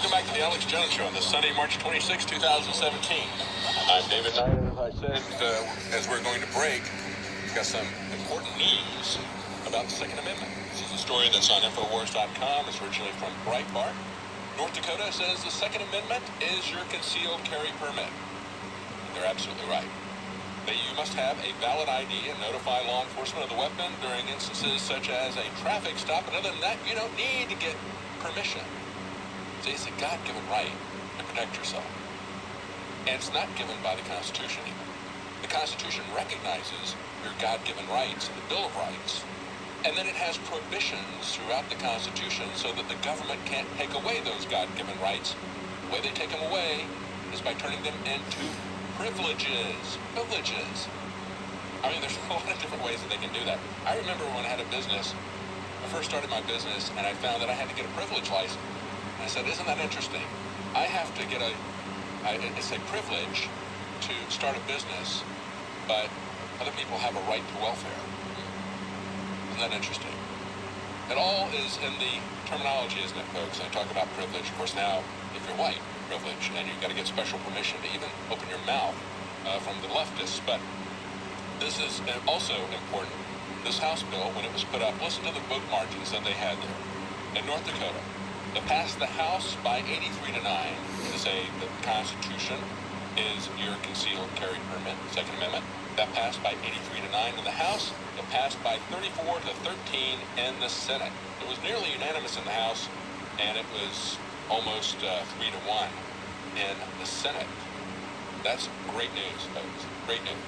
Welcome back to the Alex Jones Show on this Sunday, March 26, 2017. I'm David Knight, and as I said, as we're going to break, we've got some important news about the Second Amendment. This is a story that's on Infowars.com. It's originally from Breitbart. North Dakota says the Second Amendment is your concealed carry permit. They're absolutely right. You must have a valid ID and notify law enforcement of the weapon during instances such as a traffic stop. And other than that, you don't need to get permission. See, it's a God-given right to protect yourself. And it's not given by the Constitution even. The Constitution recognizes your God-given rights in the Bill of Rights. And then it has prohibitions throughout the Constitution so that the government can't take away those God-given rights. The way they take them away is by turning them into privileges. I mean, there's a lot of different ways that they can do that. I remember when I had a business, I first started my business, and I found that I had to get a privilege license. And I said, isn't that interesting? I have to get it's a privilege to start a business, but other people have a right to welfare. Isn't that interesting? It all is in the terminology, isn't it, folks? I talk about privilege. Of course, now, if you're white, privilege, and you've got to get special permission to even open your mouth from the leftists. But this is also important. This House bill, when it was put up, listen to the vote margins that they had there. In North Dakota, it passed the House by 83 to 9 to say that the Constitution is your concealed carry permit, Second Amendment. That passed by 83 to 9 in the House. It passed by 34 to 13 in the Senate. It was nearly unanimous in the House, and it was almost 3 to 1 in the Senate. That's great news, folks. Great news.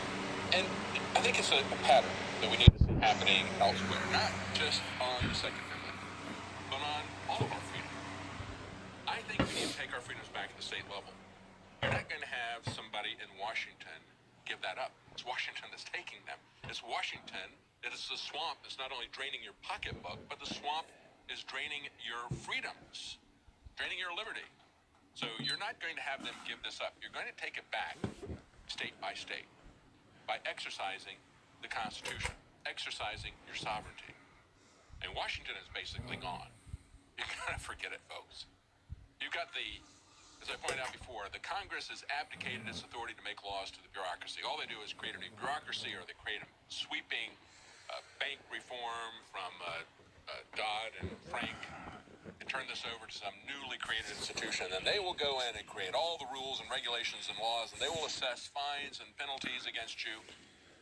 And I think it's a pattern that we need to see happening elsewhere, not just on the Second Amendment, but on all of our freedoms. I think we need to take our freedoms back at the state level. You're not going to have somebody in Washington give that up. It's Washington that's taking them. It's Washington that is the swamp that's not only draining your pocketbook, but the swamp is draining your freedoms, draining your liberty. So you're not going to have them give this up. You're going to take it back state by state by exercising the Constitution, exercising your sovereignty. And Washington is basically gone. You gotta forget it, folks. You've got as I pointed out before, the Congress has abdicated its authority to make laws to the bureaucracy. All they do is create a new bureaucracy, or they create a sweeping bank reform from Dodd and Frank, and turn this over to some newly created institution. And they will go in and create all the rules and regulations and laws, and they will assess fines and penalties against you.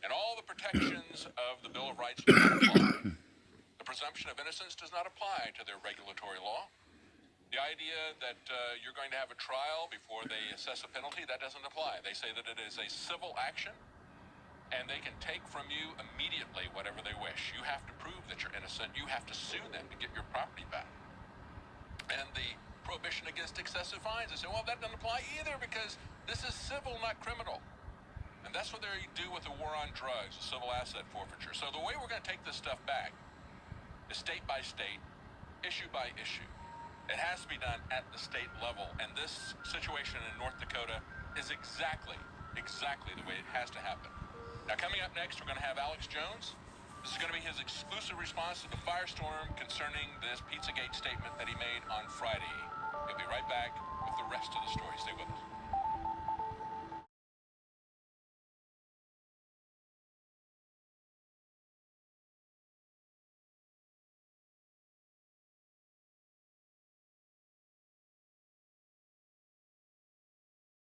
And all the protections of the Bill of Rights do not apply. The presumption of innocence does not apply to their regulatory law. The idea that you're going to have a trial before they assess a penalty, that doesn't apply. They say that it is a civil action, and they can take from you immediately whatever they wish. You have to prove that you're innocent. You have to sue them to get your property back. And the prohibition against excessive fines, they say, well, that doesn't apply either because this is civil, not criminal. And that's what they do with the war on drugs, the civil asset forfeiture. So the way we're going to take this stuff back is state by state, issue by issue. It has to be done at the state level, and this situation in North Dakota is exactly the way it has to happen. Now, coming up next, we're going to have Alex Jones. This is going to be his exclusive response to the firestorm concerning this Pizzagate statement that he made on Friday. He'll be right back with the rest of the story. Stay with us.